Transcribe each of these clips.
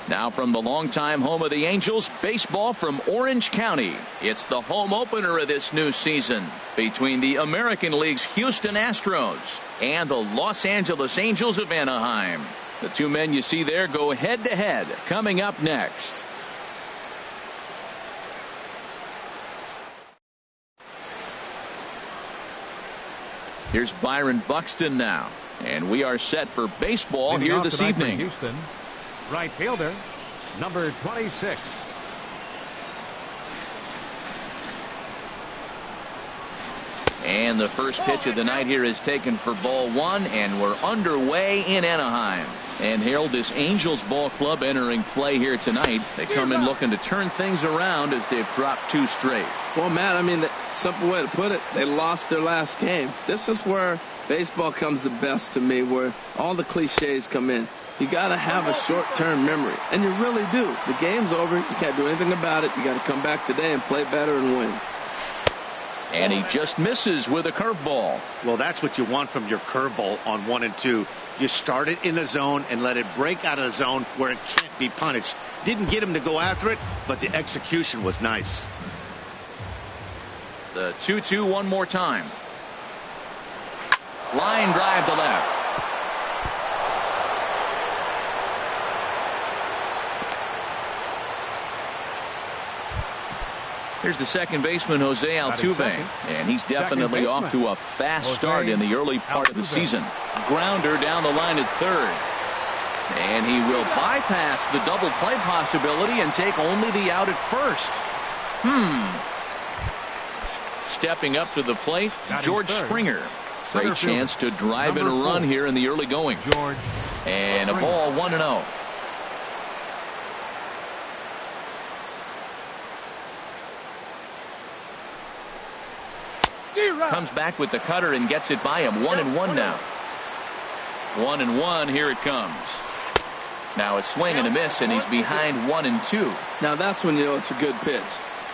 Now from the longtime home of the Angels, baseball from Orange County. It's the home opener of this new season between the American League's Houston Astros and the Los Angeles Angels of Anaheim. The two men you see there go head-to-head coming up next. Here's Byron Buxton now, and we are set for baseball here this evening. Houston, right fielder, number 26. And the first pitch of the night here is taken for ball one, and we're underway in Anaheim. And Harold, this Angels ball club entering play here tonight. They come in looking to turn things around as they've dropped two straight. Well, Matt, I mean, the simple way to put it, they lost their last game. This is where baseball comes the best to me, where all the cliches come in. You got to have a short-term memory, and you really do. The game's over. You can't do anything about it. You got to come back today and play better and win. And he just misses with a curveball. Well, that's what you want from your curveball on 1 and 2. You start it in the zone and let it break out of the zone where it can't be punished. Didn't get him to go after it, but the execution was nice. The 2-2 one more time. Line drive to left. Here's the second baseman, Jose Altuve, and he's definitely off to a fast start in the early part of the season. Grounder down the line at third. And he will bypass the double play possibility and take only the out at first. Stepping up to the plate, George Springer. Great chance to drive in a run here in the early going. And a ball 1-0. Comes back with the cutter and gets it by him. 1-1 now. 1-1. Here it comes. Now a swing and a miss, and he's behind 1-2. Now that's when you know it's a good pitch.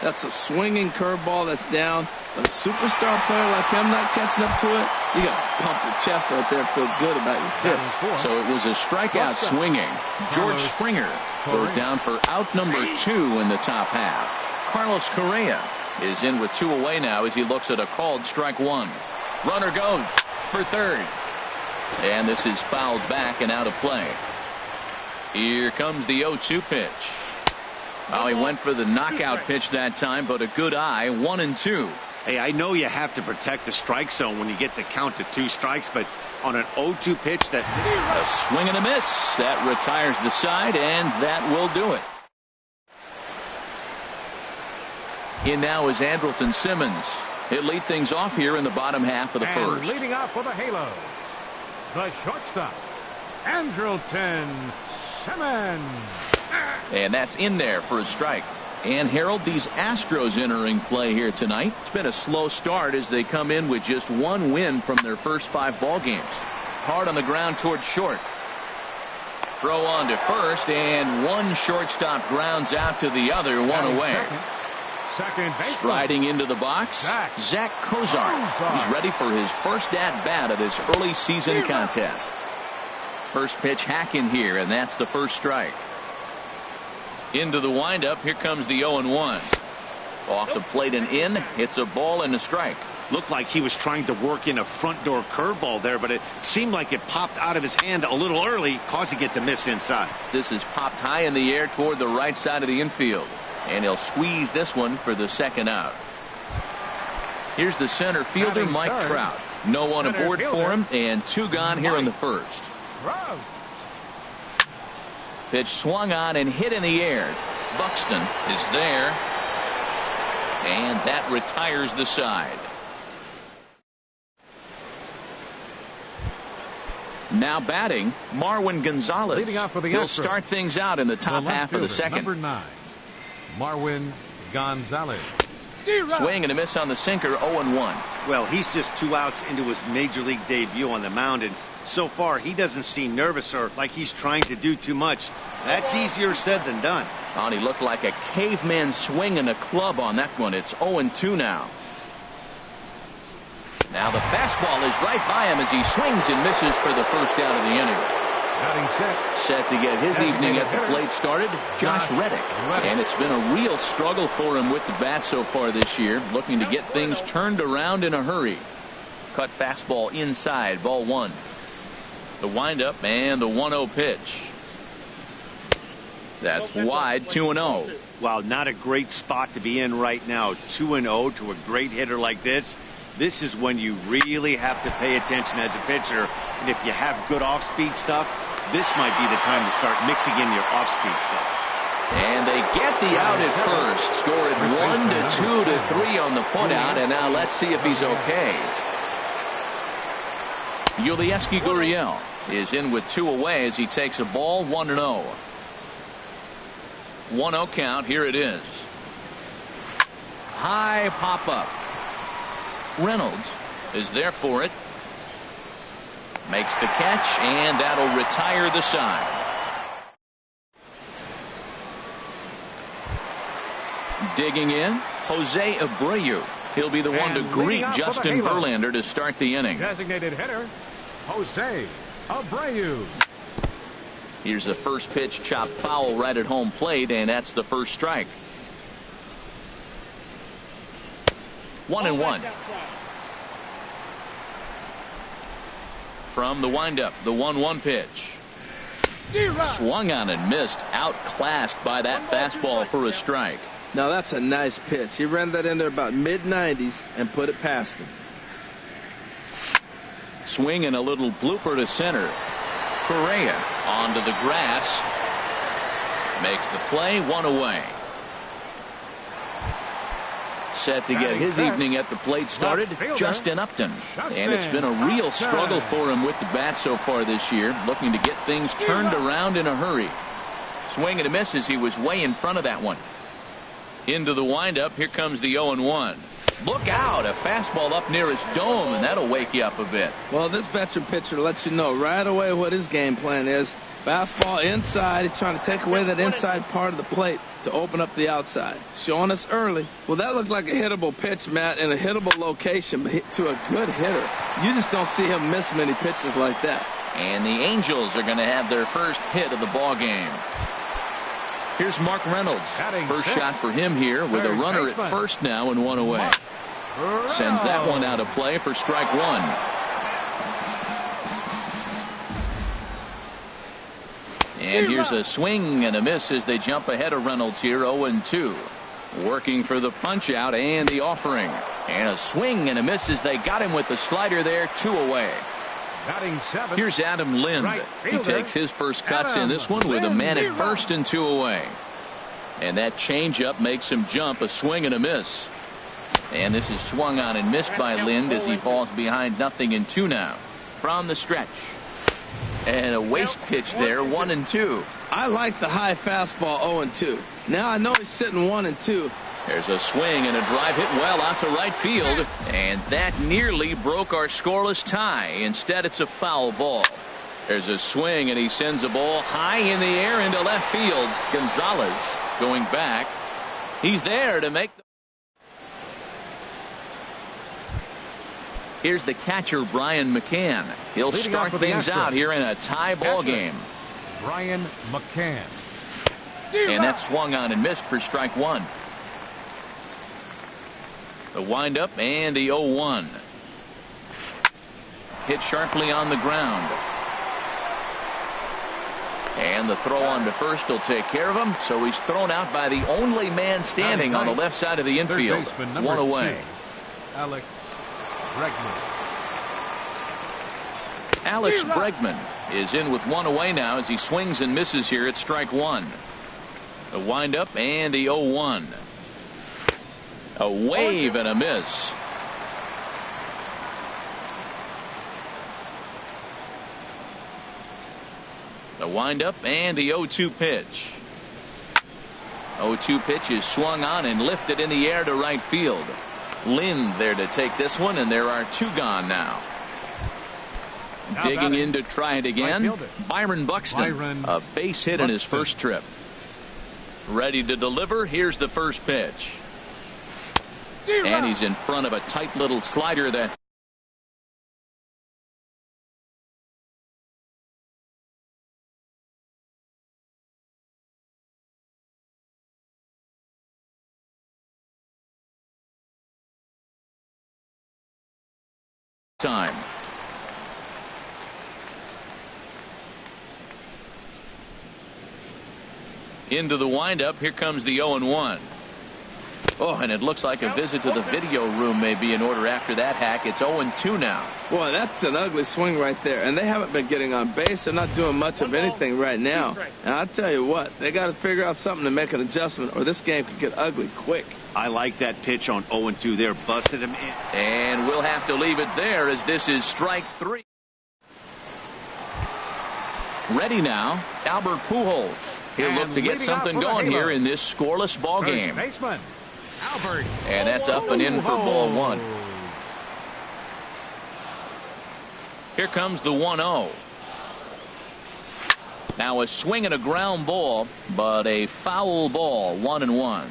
That's a swinging curveball that's down. But a superstar player like him not catching up to it, you got to pump your chest right there and feel good about your pitch. So it was a strikeout swinging. George Springer goes down for out number 2 in the top half. Carlos Correa is in with 2 away now as he looks at a called strike 1. Runner goes for third. And this is fouled back and out of play. Here comes the 0-2 pitch. Oh, he went for the knockout pitch that time, but a good eye. 1-2. Hey, I know you have to protect the strike zone when you get the count to 2 strikes, but on an 0-2 pitch, that a swing and a miss. That retires the side, and that will do it. In now is Andrelton Simmons. He'll lead things off here in the bottom half of the first. Leading off for the Halos, the shortstop, Andrelton Simmons. And that's in there for a strike. And Harold, these Astros entering play here tonight. It's been a slow start as they come in with just 1 win from their first 5 ball games. Hard on the ground towards short. Throw on to first, and one shortstop grounds out to the other, 1 away. Second baseman. Striding into the box, Zach Kozar. He's ready for his first at-bat of this early season contest. First pitch hack in here, and that's the first strike. Into the windup, here comes the 0-1. Off the plate and in, it's a ball and a strike. Looked like he was trying to work in a front door curveball there, but it seemed like it popped out of his hand a little early, causing it to miss inside. This is popped high in the air toward the right side of the infield. And he'll squeeze this one for the second out. Here's the center fielder, Mike Trout. No one aboard for him, and 2 gone here in the first. Pitch swung on and hit in the air. Buxton is there. And that retires the side. Now batting, Marwin Gonzalez. Leading off for the He'll start things out in the top half of the second. Number 9, Marwin Gonzalez. Swing and a miss on the sinker, 0-1. Well, he's just 2 outs into his major league debut on the mound, and so far he doesn't seem nervous or like he's trying to do too much. That's easier said than done. Oh, he looked like a caveman swinging a club on that one. It's 0-2 now. Now the fastball is right by him as he swings and misses for the first out of the inning. Set to get his evening at the plate started, Josh Reddick. And it's been a real struggle for him with the bat so far this year, looking to get things turned around in a hurry. Cut fastball inside, ball one. The windup and the 1-0 pitch. That's wide, 2-0. Wow, not a great spot to be in right now. 2-0 to a great hitter like this. This is when you really have to pay attention as a pitcher. And if you have good off-speed stuff, this might be the time to start mixing in your off-speed stuff. And they get the out at first. Score it 1-2 to 3 on the put out. And now let's see if he's okay. Yulieski Gurriel is in with 2 away as he takes a ball, 1-0. 1-0 count. Here it is. High pop up. Reynolds is there for it. Makes the catch, and that'll retire the side. Digging in, Jose Abreu. He'll be the one to greet Justin Verlander to start the inning. Designated hitter, Jose Abreu. Here's the first pitch, chopped foul right at home plate, and that's the first strike. 1-1. From the windup, the 1-1 pitch. Swung on and missed, outclassed by that fastball for a strike. Now that's a nice pitch. He ran that in there about mid-90s and put it past him. Swing and a little blooper to center. Correa onto the grass. Makes the play, 1 away. Set to get his evening at the plate started, Justin Upton. And it's been a real struggle for him with the bat so far this year, looking to get things turned around in a hurry. Swing and a miss as he was way in front of that one. Into the windup, here comes the 0-1. Look out, a fastball up near his dome, and that'll wake you up a bit. Well, this veteran pitcher lets you know right away what his game plan is. Fastball inside. He's trying to take away that inside part of the plate to open up the outside. Showing us early. Well, that looked like a hittable pitch, Matt, in a hittable location to a good hitter. You just don't see him miss many pitches like that. And the Angels are going to have their first hit of the ball game. Here's Mark Reynolds. First shot for him here with a runner at first now and 1 away. Sends that one out of play for strike 1. And here's a swing and a miss as they jump ahead of Reynolds here, 0-2. Working for the punch out and the offering. And a swing and a miss as they got him with the slider there, 2 away. Here's Adam Lind. He takes his first cuts in this one with a man at first and 2 away. And that changeup makes him jump, a swing and a miss. And this is swung on and missed by Lind as he falls behind 0-2 now. From the stretch. And a waste pitch there, 1-2. I like the high fastball 0-2. Now I know he's sitting 1-2. There's a swing and a drive hit well out to right field. And that nearly broke our scoreless tie. Instead, it's a foul ball. There's a swing and he sends a ball high in the air into left field. Gonzalez going back. He's there to make the. Here's the catcher, Brian McCann. He'll start things out here in a tie ball game. Brian McCann. And that swung on and missed for strike 1. The windup and the 0-1. Hit sharply on the ground. And the throw on to first will take care of him. So he's thrown out by the only man standing on the left side of the infield. 1 away. Alex Bregman. Alex Bregman is in with 1 away now as he swings and misses here at strike 1. The windup and the 0-1. A wave and a miss. The windup and the 0-2 pitch. 0-2 pitch is swung on and lifted in the air to right field. Lind there to take this one, and there are 2 gone now. Digging in to try it again, Byron Buxton. A base hit in his first trip. Ready to deliver. Here's the first pitch. And he's in front of a tight little slider that time. Into the windup. Here comes the 0-1. Oh, and it looks like a visit to the video room may be in order after that hack. It's 0-2 now. Boy, that's an ugly swing right there. And they haven't been getting on base. They're not doing much of anything right now. And I'll tell you what, they got to figure out something to make an adjustment, or this game could get ugly quick. I like that pitch on 0-2 there. Busted him in. And we'll have to leave it there as this is strike 3. Ready now, Albert Pujols. He'll look to get something going here in this scoreless ball game. Baseman, Albert. And that's up and in for ball 1. Here comes the 1-0. Now a swing and a ground ball, but a foul ball, 1-1.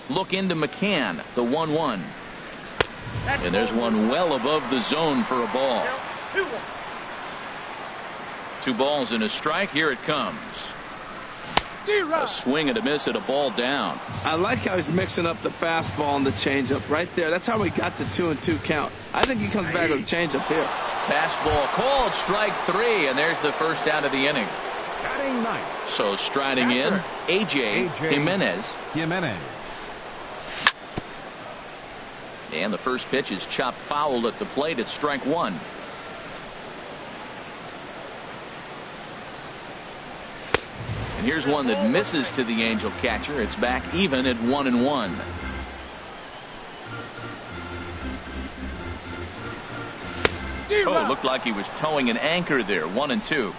Look into McCann, the 1-1. And there's one well above the zone for a ball. 2 balls and a strike. Here it comes. A swing and a miss at a ball down. I like how he's mixing up the fastball and the changeup right there. That's how we got the 2-2 count. I think he comes back with a changeup here. Fastball called, strike 3, and there's the first out of the inning. Batting ninth. So striding in, A.J. Jimenez. And the first pitch is chopped foul at the plate at strike 1. And here's one that misses to the Angel catcher. It's back even at 1-1. Oh, it looked like he was towing an anchor there. 1-2.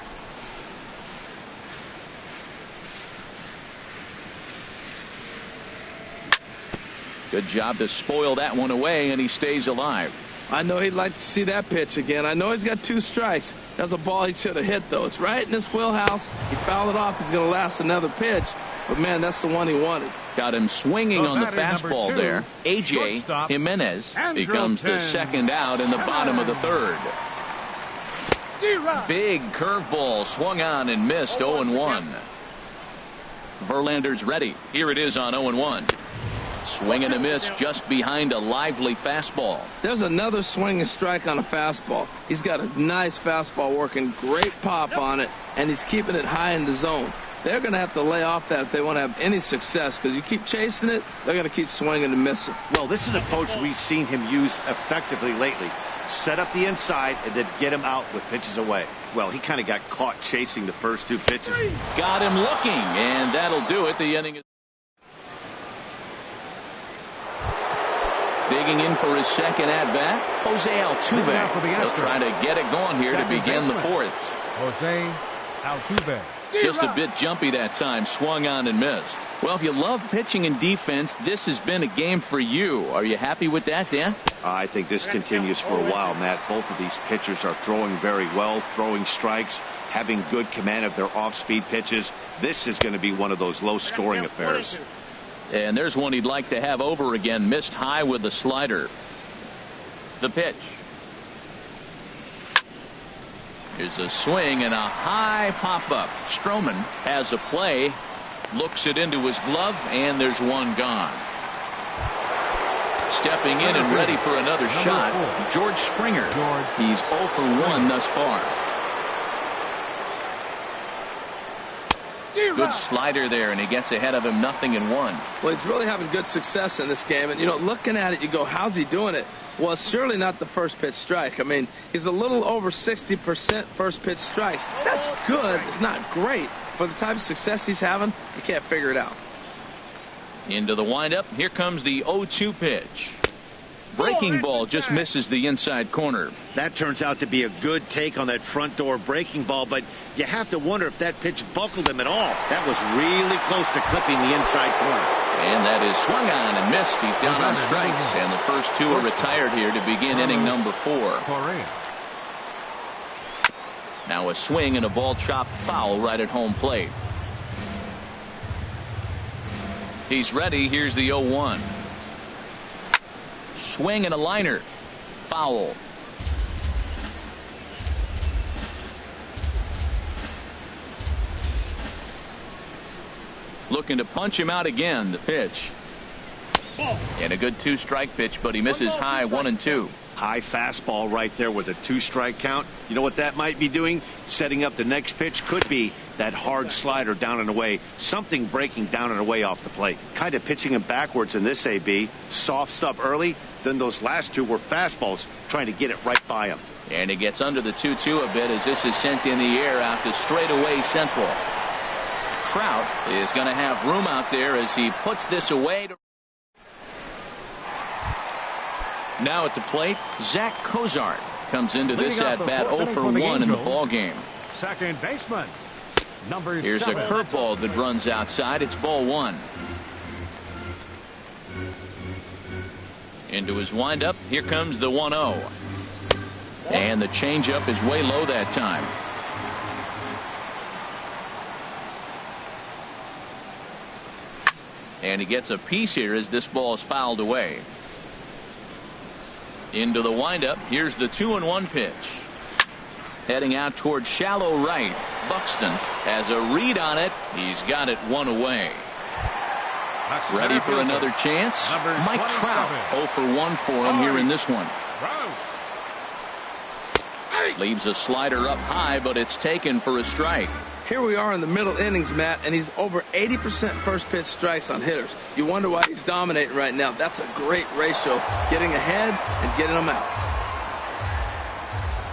Good job to spoil that one away, and he stays alive. I know he'd like to see that pitch again. I know he's got 2 strikes. That's a ball he should have hit, though. It's right in his wheelhouse. He fouled it off. He's going to last another pitch. But, man, that's the one he wanted. Got him swinging on the fastball there. A.J. Jimenez becomes the second out in the bottom of the third. Big curveball swung on and missed. 0-1. Verlander's ready. Here it is on 0-1. Swing and a miss just behind a lively fastball. There's another swing and strike on a fastball. He's got a nice fastball working, great pop on it, and he's keeping it high in the zone. They're going to have to lay off that if they want to have any success, because you keep chasing it, they're going to keep swinging and missing. Well, this is a approach we've seen him use effectively lately. Set up the inside and then get him out with pitches away. Well, he kind of got caught chasing the first 2 pitches. Got him looking, and that'll do it. The inning is digging in for his second at-bat, Jose Altuve. He'll try to get it going here to begin the 4th. Jose Altuve. Just a bit jumpy that time, swung on and missed. Well, if you love pitching and defense, this has been a game for you. Are you happy with that, Dan? I think this continues for a while, Matt. Both of these pitchers are throwing very well, throwing strikes, having good command of their off-speed pitches. This is going to be one of those low-scoring affairs. And there's one he'd like to have over again. Missed high with the slider. The pitch. Here's a swing and a high pop-up. Stroman has a play. Looks it into his glove, and there's one gone. Stepping in and ready for another shot, George Springer. He's 0 for 1 thus far. Good slider there, and he gets ahead of him 0-1. Well, he's really having good success in this game. And, you know, looking at it, you go, how's he doing it? Well, it's surely not the first pitch strike. I mean, he's a little over 60% first pitch strikes. That's good. It's not great. For the type of success he's having, you can't figure it out. Into the windup. Here comes the 0-2 pitch. Breaking ball just misses the inside corner. That turns out to be a good take on that front door breaking ball, but you have to wonder if that pitch buckled him at all. That was really close to clipping the inside corner. And that is swung on and missed. He's down on strikes, and the first 2 are retired here to begin inning number 4. Now a swing and a ball chopped foul right at home plate. He's ready. Here's the 0-1. Swing and a liner. Foul. Looking to punch him out again. The pitch. And a good 2-strike pitch, but he misses high 1-2. High fastball right there with a 2-strike count. You know what that might be doing? Setting up the next pitch. Could be that hard slider down and away. Something breaking down and away off the plate. Kind of pitching him backwards in this AB. Soft stuff early. Then those last two were fastballs trying to get it right by him. And he gets under the 2-2 a bit as this is sent in the air out to straightaway central. Trout is going to have room out there as he puts this away. Now at the plate, Zach Cozart comes into this at bat 0 for 1 in the ball game. Second baseman, number Here's 7. a curveball that runs outside. It's ball 1. Into his windup. Here comes the 1-0. And the changeup is way low that time. And he gets a piece here as this ball is fouled away. Into the windup. Here's the 2-1 pitch. Heading out towards shallow right. Buxton has a read on it. He's got it one away. Ready for another chance? Mike Trout 0 for 1 for him here in this one. Leaves a slider up high, but it's taken for a strike. Here we are in the middle innings, Matt, and he's over 80% first pitch strikes on hitters. You wonder why he's dominating right now. That's a great ratio, getting ahead and getting them out.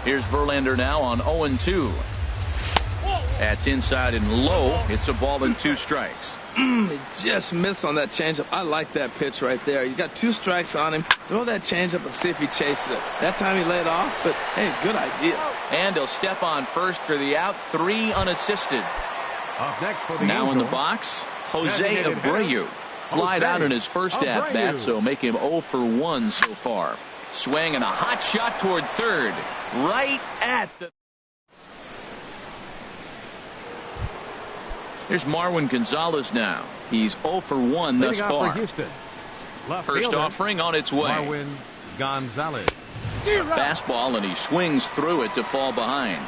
Here's Verlander now on 0-2. That's inside and low. It's a ball and 2 strikes. He just missed on that changeup. I like that pitch right there. You got 2 strikes on him. Throw that changeup and see if he chases it. That time he laid off, but hey, good idea. And he'll step on first for the out. 3 unassisted. Up next for the now in the box, Jose Abreu. Flied out in his first at bat, so make him 0 for 1 so far. Swing and a hot shot toward third. Right at the. Here's Marwin Gonzalez now. He's 0 for 1 thus far. First offering on its way. Marwin Gonzalez. Fastball, and he swings through it to fall behind.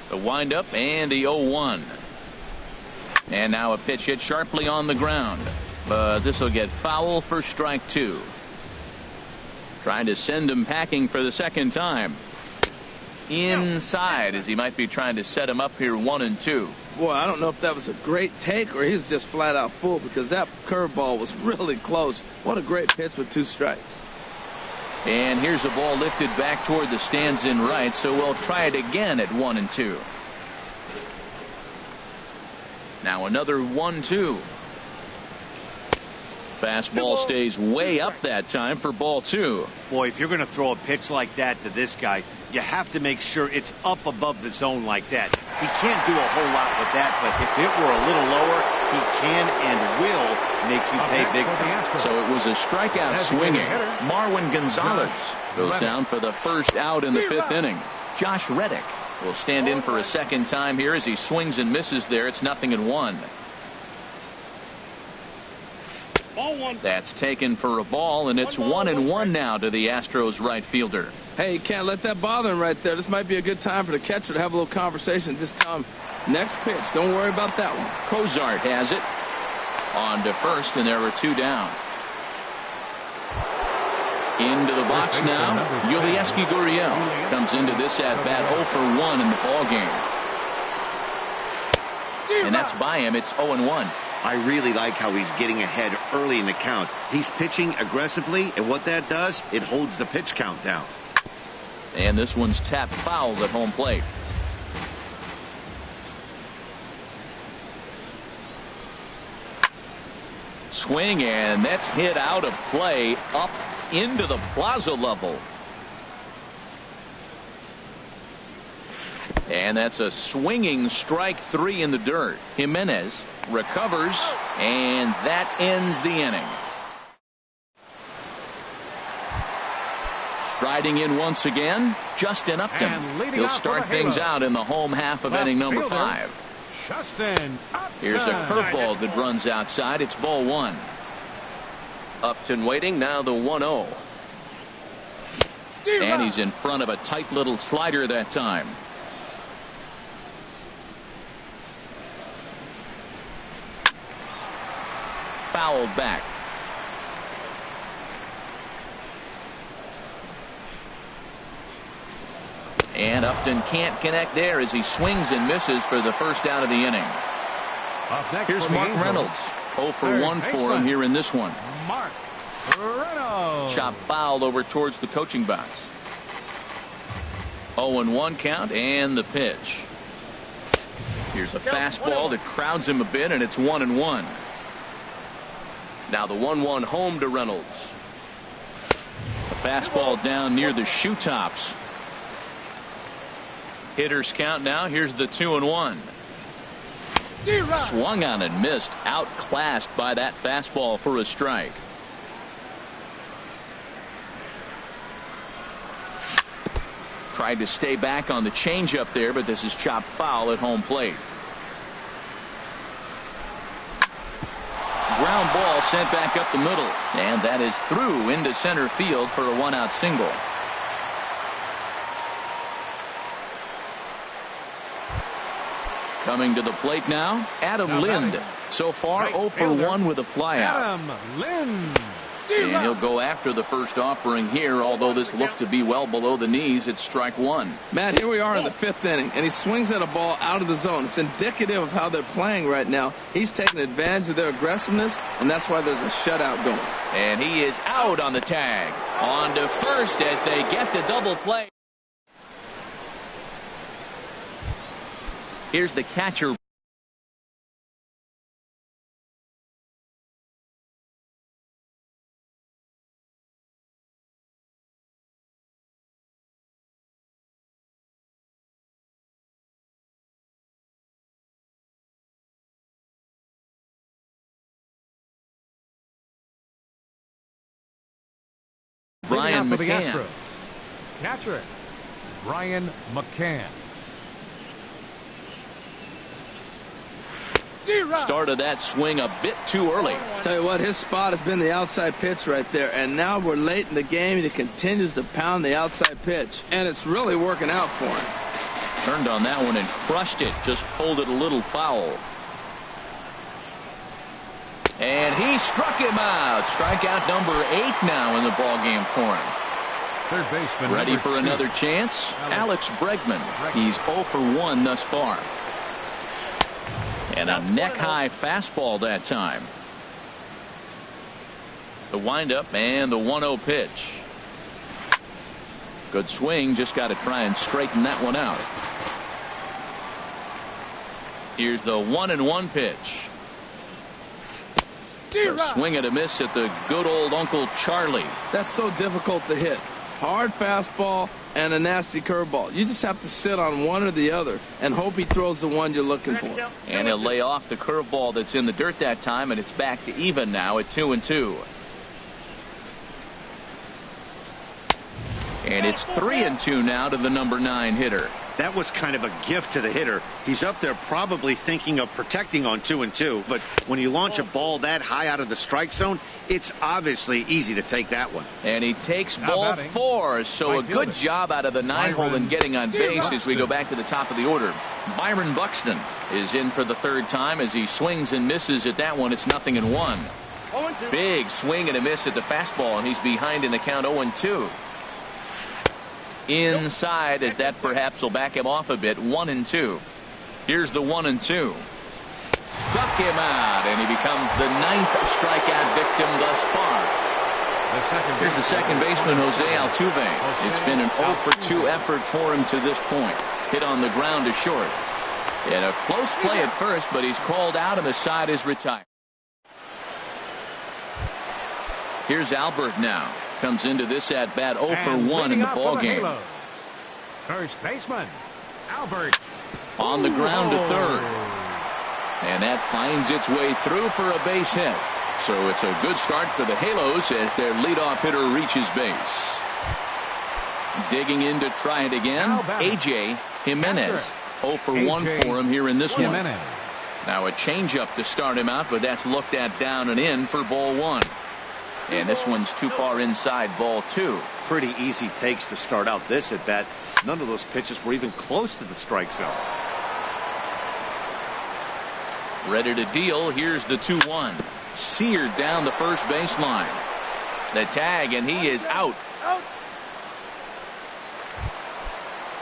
The windup and the 0-1. And now a pitch hit sharply on the ground. But this will get foul for strike 2. Trying to send him packing for the second time. Inside, as he might be trying to set him up here 1-2. Boy, I don't know if that was a great take or he's just flat out fooled, because that curveball was really close. What a great pitch with 2 strikes. And here's a ball lifted back toward the stands in right, so we'll try it again at 1-2. Now another 1-2. Fastball stays way up that time for ball 2. Boy, if you're going to throw a pitch like that to this guy, you have to make sure it's up above the zone like that. He can't do a whole lot with that, but if it were a little lower, he can and will make you pay big time. So it was a strikeout swinging. Marwin Gonzalez goes down for the first out in the 5th inning. Josh Reddick will stand in for a second time here as he swings and misses there. It's 0-1. That's taken for a ball, and it's 1-1 now to the Astros right fielder. Hey, you can't let that bother him right there. This might be a good time for the catcher to have a little conversation. Just tell him, next pitch. Don't worry about that one. Cozart has it. On to first, and there are 2 down. Into the box now. Yulieski Gurriel comes into this at bat 0 for 1 in the ball game. And that's by him. It's 0-1. I really like how he's getting ahead early in the count. He's pitching aggressively, and what that does, it holds the pitch count down. And this one's tapped foul at home plate. Swing, and that's hit out of play up into the plaza level. And that's a swinging strike 3 in the dirt. Jimenez recovers, and that ends the inning. Striding in once again, Justin Upton. He'll start things out in the home half of inning number 5. Here's a curveball that runs outside. It's ball 1. Upton waiting. Now the 1-0. And he's in front of a tight little slider that time. fouled back. And Upton can't connect there as he swings and misses for the first out of the inning. Up next Here's for the Mark Angels, Reynolds. 0 for third 1 for him baseman, here in this one. Mark Reynolds. Chop fouled over towards the coaching box. 0-1 count and the pitch. Here's a fastball that crowds him a bit, and it's 1-1. Now the 1-1 home to Reynolds. A fastball down near the shoe tops. Hitters count now. Here's the 2-1. Swung on and missed. Outclassed by that fastball for a strike. Tried to stay back on the changeup there, but this is chopped foul at home plate. Ground ball sent back up the middle, and that is through into center field for a 1-out single. Coming to the plate now, Adam Lind. So far, 0 for 1 with a flyout. Adam Lind. And he'll go after the first offering here, although this looked to be well below the knees. It's strike one. Matt, here we are in the 5th inning, and he swings at a ball out of the zone. It's indicative of how they're playing right now. He's taking advantage of their aggressiveness, and that's why there's a shutout going. And he is out on the tag. On to first as they get the double play. Here's the catcher. Brian McCann. Catcher Brian McCann. Started that swing a bit too early. Tell you what, his spot has been the outside pitch right there, and now we're late in the game, and he continues to pound the outside pitch, and it's really working out for him. Turned on that one and crushed it, just pulled it a little foul. And he struck him out. Strikeout number 8 now in the ball game for him. Third baseman ready for 2. another chance. Alex Bregman. He's 0 for 1 thus far. And a neck-high fastball that time. The windup and the 1-0 pitch. Good swing. Just got to try and straighten that one out. Here's the 1-1 pitch. A swing and a miss at the good old Uncle Charlie. That's so difficult to hit. Hard fastball and a nasty curveball. You just have to sit on one or the other and hope he throws the one you're looking for. And he'll lay off the curveball that's in the dirt that time, and it's back to even now at 2-2. And it's 3-2 now to the number 9 hitter. That was kind of a gift to the hitter. He's up there probably thinking of protecting on 2-2, but when you launch a ball that high out of the strike zone, it's obviously easy to take that one. And he takes ball 4, so a good job out of the 9-hole in getting on base as we go back to the top of the order. Byron Buxton is in for the 3rd time as he swings and misses at that one. It's 0-1. Big swing and a miss at the fastball, and he's behind in the count 0-2. Inside, as that perhaps will back him off a bit. 1-2. Here's the 1-2. Struck him out, and he becomes the 9th strikeout victim thus far. Here's the second baseman, Jose Altuve. It's been an 0 for 2 effort for him to this point. Hit on the ground to short. And a close play at first, but he's called out, and the side is retired. Here's Albert now. Comes into this at bat 0 for 1 in the ball game. First baseman Albert on the ground to third, and that finds its way through for a base hit. So it's a good start for the Halos as their leadoff hitter reaches base. Digging in to try it again, A.J. Jimenez. 0 for 1 for him here in this one. Now a changeup to start him out, but that's looked at down and in for ball 1. And this one's too far inside, ball 2. Pretty easy takes to start out this at bat. None of those pitches were even close to the strike zone. Ready to deal. Here's the 2-1. seared down the first baseline. The tag, and he is out.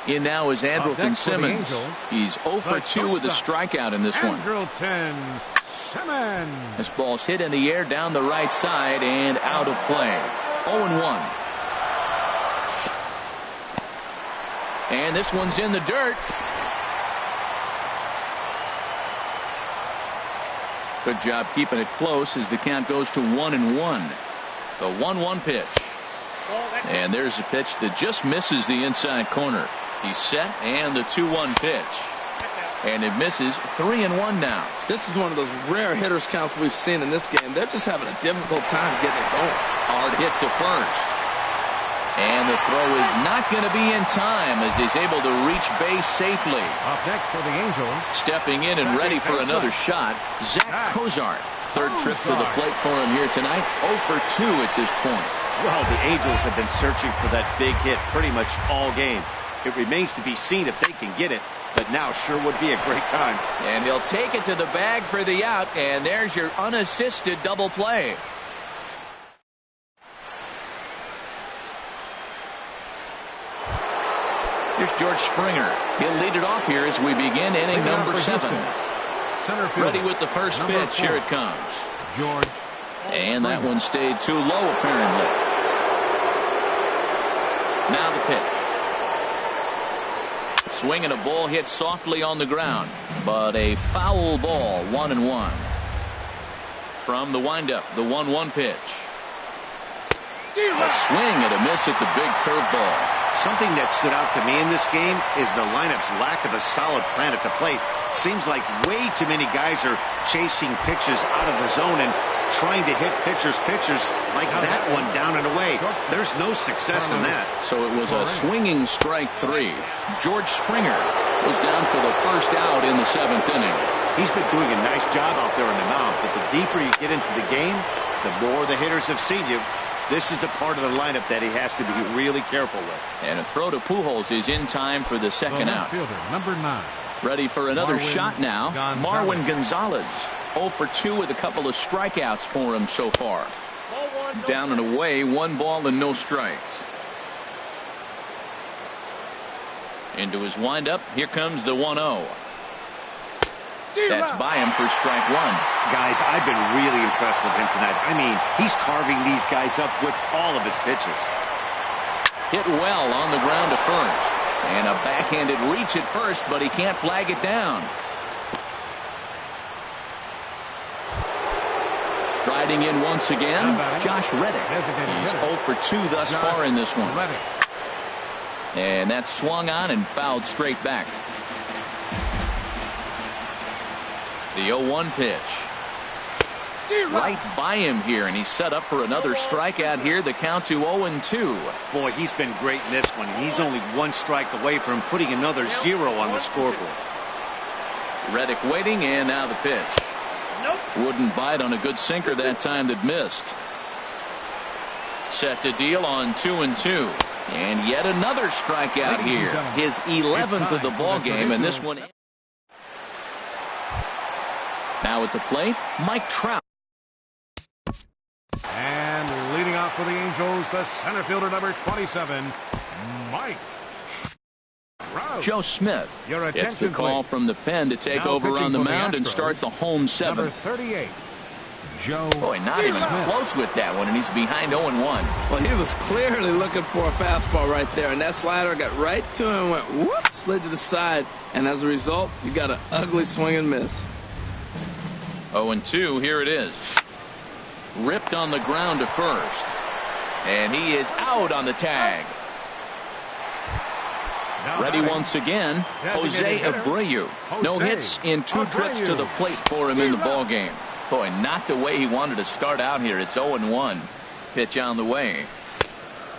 In now is Andrelton Simmons. He's 0 for 2 with a strikeout in this one. Andrelton Simmons. This ball's hit in the air down the right side and out of play. 0-1. And this one's in the dirt. Good job keeping it close as the count goes to 1-1. The 1-1 pitch. And there's a pitch that just misses the inside corner. He's set, and the 2-1 pitch. And it misses. 3-1 now. This is one of those rare hitters counts we've seen in this game. They're just having a difficult time getting it going. Hard hit to first. And the throw is not going to be in time as he's able to reach base safely. Up next for the Angels. Stepping in and ready for another shot, Zach Cozart. Third trip to the plate for him here tonight. 0 for 2 at this point. Well, the Angels have been searching for that big hit pretty much all game. It remains to be seen if they can get it, but now sure would be a great time. And he'll take it to the bag for the out, and there's your unassisted double play. Here's George Springer. He'll lead it off here as we begin inning number 7. Ready with the first pitch. 4. Here it comes. George. And that one stayed too low, apparently. Now the pitch. Swinging a ball hit softly on the ground, but a foul ball. 1-1. From the windup, the 1-1 pitch. A swing and a miss at the big curveball. Something that stood out to me in this game is the lineup's lack of a solid plan at the plate. Seems like way too many guys are chasing pitches out of the zone and trying to hit pitchers like that one down and away. There's no success in that. So it was a swinging strike 3. George Springer was down for the first out in the 7th inning. He's been doing a nice job out there in the mound, but the deeper you get into the game, the more the hitters have seen you. This is the part of the lineup that he has to be really careful with. And a throw to Pujols is in time for the second out. Fielder, number 9. Ready for another shot now. Marwin Gonzalez. 0 for 2 with a couple of strikeouts for him so far. Down and away, 1 ball and no strikes. Into his windup. Here comes the 1-0. That's by him for strike 1. Guys, I've been really impressed with him tonight. I mean, he's carving these guys up with all of his pitches. Hit well on the ground to first. And a backhanded reach at first, but he can't flag it down. Striding in once again, Josh Reddick. He's 0 for 2 thus far in this one. And that's swung on and fouled straight back. The 0-1 pitch. Right by him here, and he's set up for another strikeout here. The count to 0-2. Boy, he's been great in this one. He's only 1 strike away from putting another 0 on the scoreboard. Reddick waiting, and now the pitch. Wouldn't bite on a good sinker that time that missed. Set to deal on 2-2. And yet another strikeout here. His 11th of the ball game, and this one. Now at the plate, Mike Trout. And leading off for the Angels, the center fielder number 27, Mike Trout. Joe Smith gets the call from the pen to take over on the mound and start the home 7th. Number 38, Joe. Boy, not even close with that one, and he's behind 0-1. Well, he was clearly looking for a fastball right there, and that slider got right to him and went whoop, slid to the side, and as a result, you got an ugly swing and miss. 0-2, here it is. Ripped on the ground to first. And he is out on the tag. Ready once again, Jose Abreu. No hits in 2 trips to the plate for him in the ball game. Boy, not the way he wanted to start out here. It's 0-1. Pitch on the way.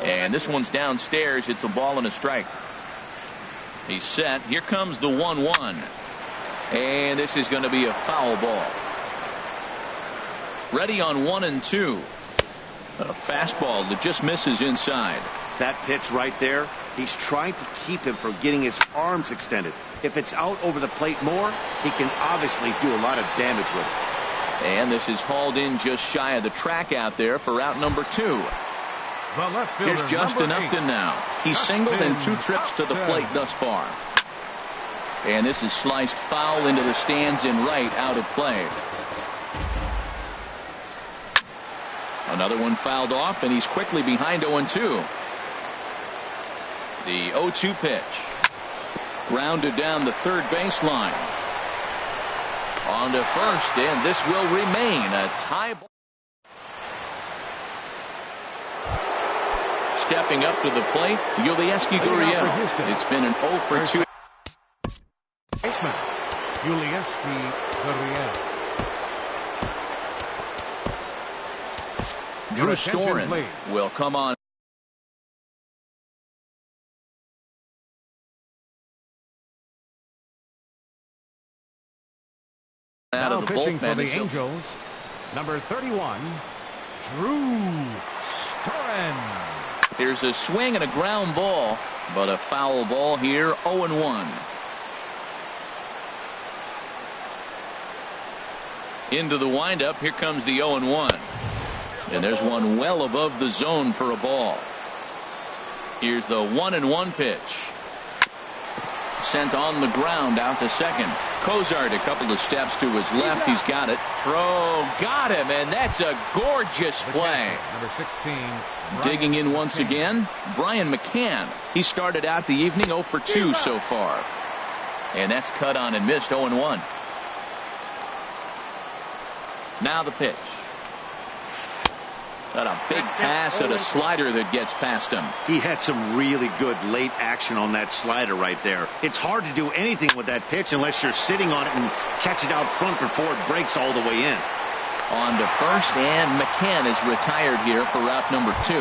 And this one's downstairs. It's a ball and a strike. He's set. Here comes the 1-1. And this is going to be a foul ball. Ready on 1-2. A fastball that just misses inside. That pitch right there, he's trying to keep him from getting his arms extended. If it's out over the plate more, he can obviously do a lot of damage with it. And this is hauled in just shy of the track out there for out number 2. The left fielder, Here's Justin number 8. Upton now. He's singled in 2 trips to the plate thus far. And this is sliced foul into the stands in right, out of play. Another one fouled off, and he's quickly behind 0-2. The 0-2 pitch. Grounded down the third baseline. On to first, and this will remain a tie ball. Stepping up to the plate, Yulieski Gurriel. It's been an 0-for-2. Baseman, Yulieski Gurriel. Drew Storen will come on. Out of the pitching bullpen for the Angels, number 31, Drew Storen. Here's a swing and a ground ball, but a foul ball here, 0-1. Into the windup, here comes the 0-1. And there's one well above the zone for a ball. Here's the 1-1 pitch. Sent on the ground out to second. Cozart a couple of steps to his left. He's got it. Throw, got him, and that's a gorgeous play. Number 16. Digging in once again, Brian McCann. He started out the evening 0-for-2 so far. And that's cut on and missed, 0-1. Now the pitch. Got a big pass and a slider that gets past him. He had some really good late action on that slider right there. It's hard to do anything with that pitch unless you're sitting on it and catch it out front before it breaks all the way in. On to first, and McCann is retired here for route number 2.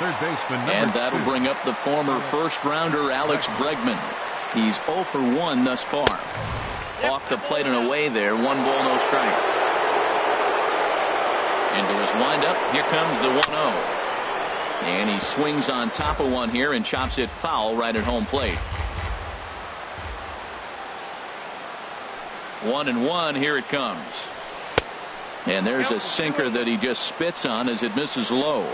Third baseman, and that'll 2. bring up the former first-rounder Alex Bregman. He's 0-for-1 thus far. Off the plate and away there. 1 ball, no strikes. Into his windup. Here comes the 1-0. And he swings on top of one here and chops it foul right at home plate. 1-1. Here it comes. And there's a sinker that he just spits on as it misses low.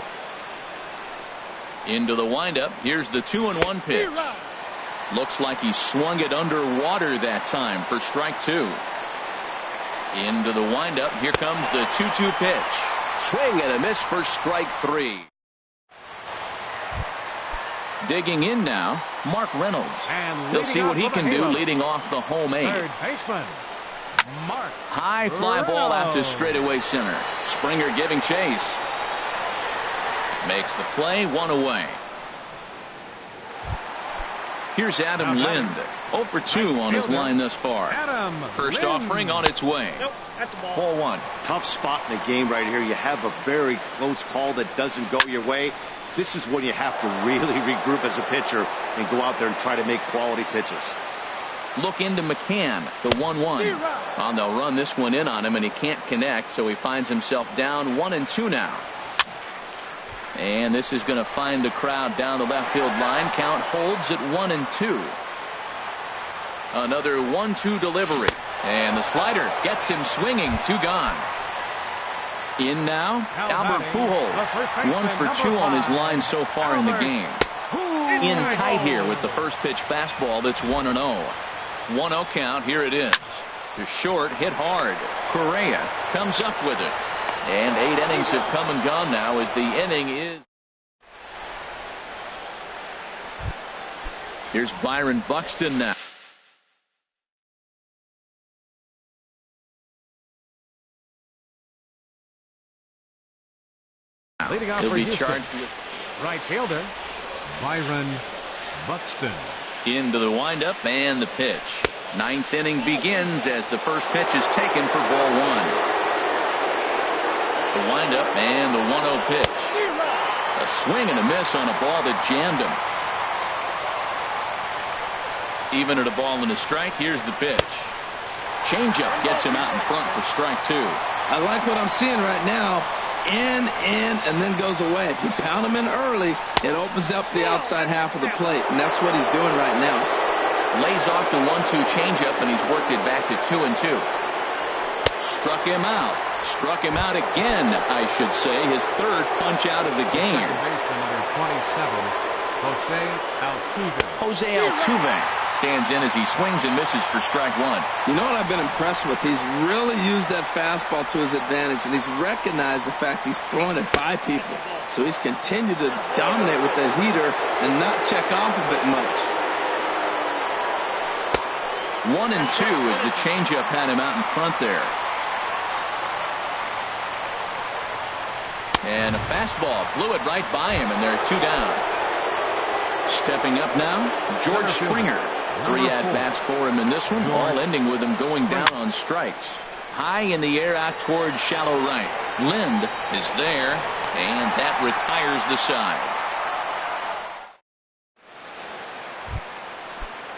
Into the windup. Here's the 2-1 pitch. Looks like he swung it underwater that time for strike 2. Into the windup. Here comes the 2-2 pitch. Swing and a miss for strike 3. Digging in now, Mark Reynolds. He'll see what he can do leading off the home 8. Third baseman, Mark High fly ball out to straightaway center. Springer giving chase. Makes the play, 1 away. Here's Adam Lind. 0-for-2 on his line thus far. First offering on its way. Nope, that's a ball. Ball 1. Tough spot in the game right here. You have a very close call that doesn't go your way. This is when you have to really regroup as a pitcher and go out there and try to make quality pitches. Look into McCann, the 1-1. Oh, they'll run this one in on him, and he can't connect, so he finds himself down 1-2 now. And this is going to find the crowd down the left field line. Count holds at 1-2. Another 1-2 delivery. And the slider gets him swinging. 2 gone. In now, Albert Pujols. 1-for-2 on his line so far in the game. In tight here with the first pitch fastball that's 1-0. 1-0 count. Here it is. To short, hit hard. Correa comes up with it. And 8 innings have come and gone now as the inning is. Here's Byron Buxton now. Leading off He'll for be Houston, charged with right fielder Byron Buxton. into the windup and the pitch. 9th inning begins as the first pitch is taken for ball 1. The windup and the 1-0 pitch. A swing and a miss on a ball that jammed him. Even at a ball and a strike. Here's the pitch. Changeup gets him out in front for strike 2. I like what I'm seeing right now. In, and then goes away. If you pound him in early, it opens up the outside half of the plate, and that's what he's doing right now. Lays off the 1-2 changeup, and he's worked it back to 2-2. struck him out. Struck him out again, I should say. His third punch out of the game. Second baseman, number 27, Jose Altuve stands in as he swings and misses for strike one. You know what I've been impressed with? He's really used that fastball to his advantage, and he's recognized the fact he's throwing it by people. So he's continued to dominate with that heater and not check off of it much. 1-2 as the changeup had him out in front there. And a fastball blew it right by him, and there are 2 down. Stepping up now, George Springer. 3 at-bats for him in this one, all ending with him going down on strikes. High in the air out towards shallow right. Lind is there, and that retires the side.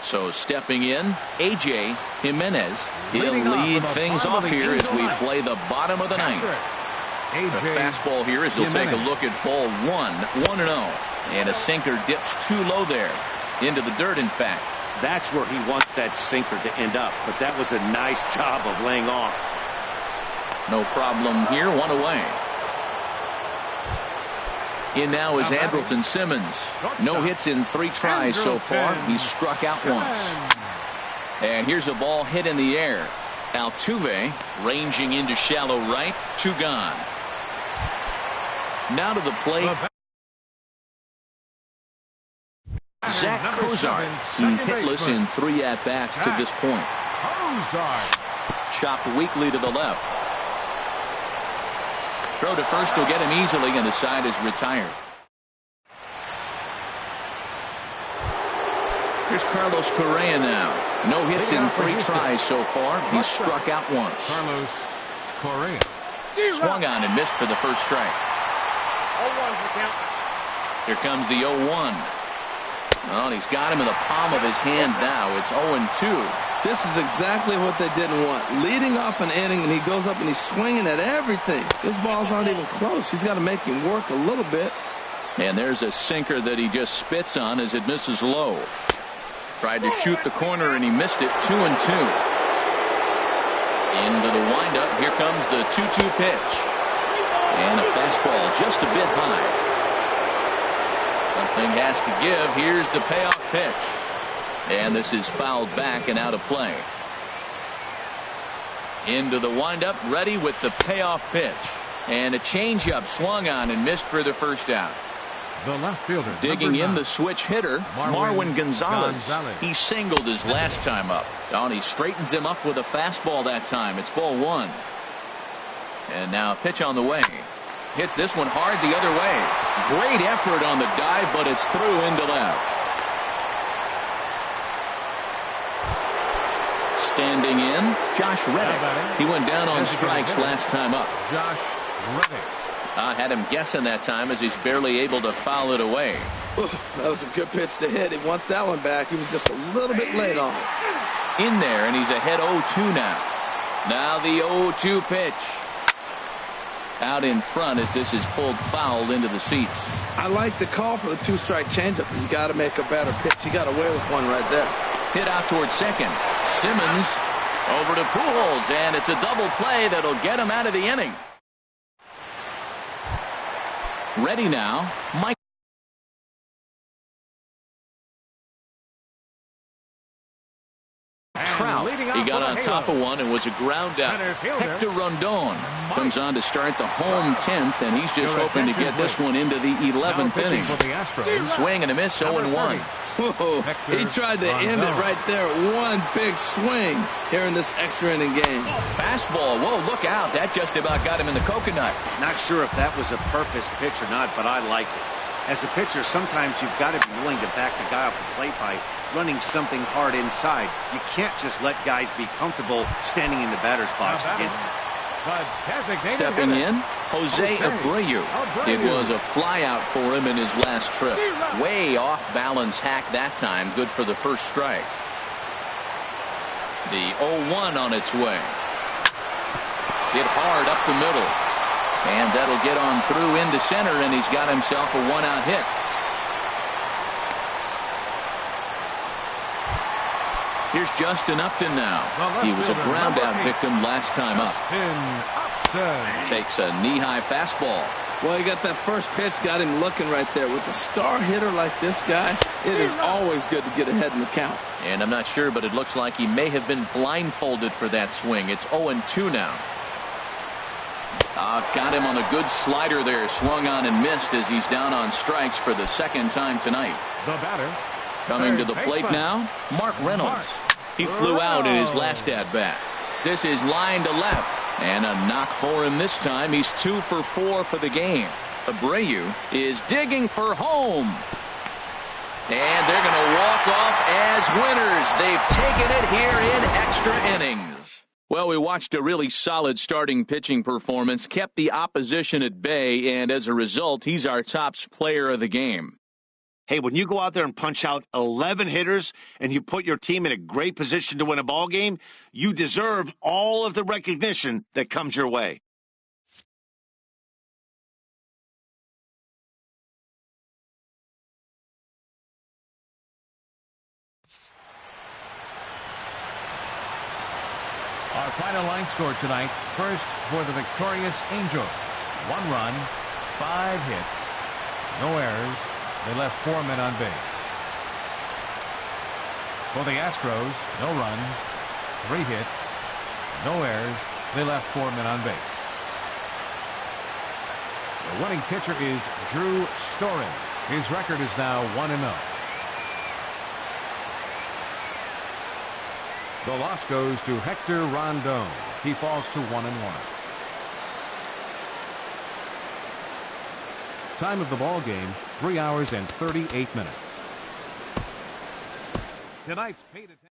So stepping in, A.J. Jimenez. He'll lead things off here as we play the bottom of the ninth. The fastball here as he'll take a look at ball 1-0. And a sinker dips too low there. Into the dirt, in fact. That's where he wants that sinker to end up. But that was a nice job of laying off. No problem here. 1 away. In now is Andrelton Simmons. No hits in 3 tries so far. He's struck out once. And here's a ball hit in the air. Altuve ranging into shallow right. 2 gone. Now to the plate. Zach Cozart. He's hitless in 3 at-bats to this point. Chopped weakly to the left. Throw to first will get him easily, and the side is retired. Here's Carlos Correa now. No hits in 3 tries so far. He's struck out once. Carlos Correa. Swung on and missed for the first strike. Here comes the 0-1. Well, he's got him in the palm of his hand now. It's 0-2. This is exactly what they didn't want. Leading off an inning, and he goes up and he's swinging at everything. Those balls aren't even close. He's got to make him work a little bit. And there's a sinker that he just spits on as it misses low. Tried to shoot the corner, and he missed it. 2-2. Into the windup. Here comes the 2-2 pitch. And a fastball just a bit high. Something has to give. Here's the payoff pitch. And this is fouled back and out of play. Into the windup, ready with the payoff pitch. And a changeup swung on and missed for the first out. The left fielder. Digging in the switch hitter, Marwin Gonzalez. He singled his last time up. He straightens him up with a fastball that time. It's ball 1. And now a pitch on the way. Hits this one hard the other way. Great effort on the dive, but it's through into left. Standing in, Josh Reddick. He went down on strikes last time up. Josh Reddick. I had him guessing that time as he's barely able to foul it away. That was a good pitch to hit. He wants that one back. He was just a little bit late on it. In there, and he's ahead 0-2 now. Now the 0-2 pitch. Out in front as this is pulled fouled into the seats. I like the call for the 2-strike changeup. He's got to make a better pitch. He got away with one right there. Hit out towards second. Simmons over to Pujols, and it's a double play that'll get him out of the inning. Ready now, Mike. Trout. He got on top of one and was a ground out. Hector Rondon comes on to start the home 10th, and he's just hoping to get this one into the 11th inning. Swing and a miss, 0-1. Whoa, he tried to end it right there. One big swing here in this extra inning game. Fastball. Whoa, look out. That just about got him in the coconut. Not sure if that was a purpose pitch or not, but I like it. As a pitcher, sometimes you've got to be willing to back the guy off the plate by running something hard inside. You can't just let guys be comfortable standing in the batter's box against him. Stepping in, Jose Abreu. It was a flyout for him in his last trip. Way off balance hack that time. Good for the first strike. The 0-1 on its way. Hit hard up the middle. And that'll get on through into center, and he's got himself a 1-out hit. Here's Justin Upton now. He was a ground out victim last time up. Takes a knee-high fastball. Well, he got that first pitch, got him looking right there. With a star hitter like this guy, it is always good to get ahead in the count. And I'm not sure, but it looks like he may have been blindfolded for that swing. It's 0-2 now. Got him on a good slider there. Swung on and missed as he's down on strikes for the second time tonight. The batter. Coming to the plate now, Mark Reynolds. He flew out in his last at-bat. This is line to left. And a knock for him this time. He's 2 for 4 for the game. Abreu is digging for home. And they're going to walk off as winners. They've taken it here in extra innings. Well, we watched a really solid starting pitching performance, kept the opposition at bay, and as a result, he's our top player of the game. Hey, when you go out there and punch out 11 hitters and you put your team in a great position to win a ball game, you deserve all of the recognition that comes your way. Our final line score tonight. First for the victorious Angels. 1 run, 5 hits, no errors. They left 4 men on base. For the Astros, no runs, 3 hits, no errors. They left 4 men on base. The winning pitcher is Drew Story. His record is now 1-0. The loss goes to Hector Rondon. He falls to 1-1. Time of the ball game, 3 hours and 38 minutes. Tonight's paid attention.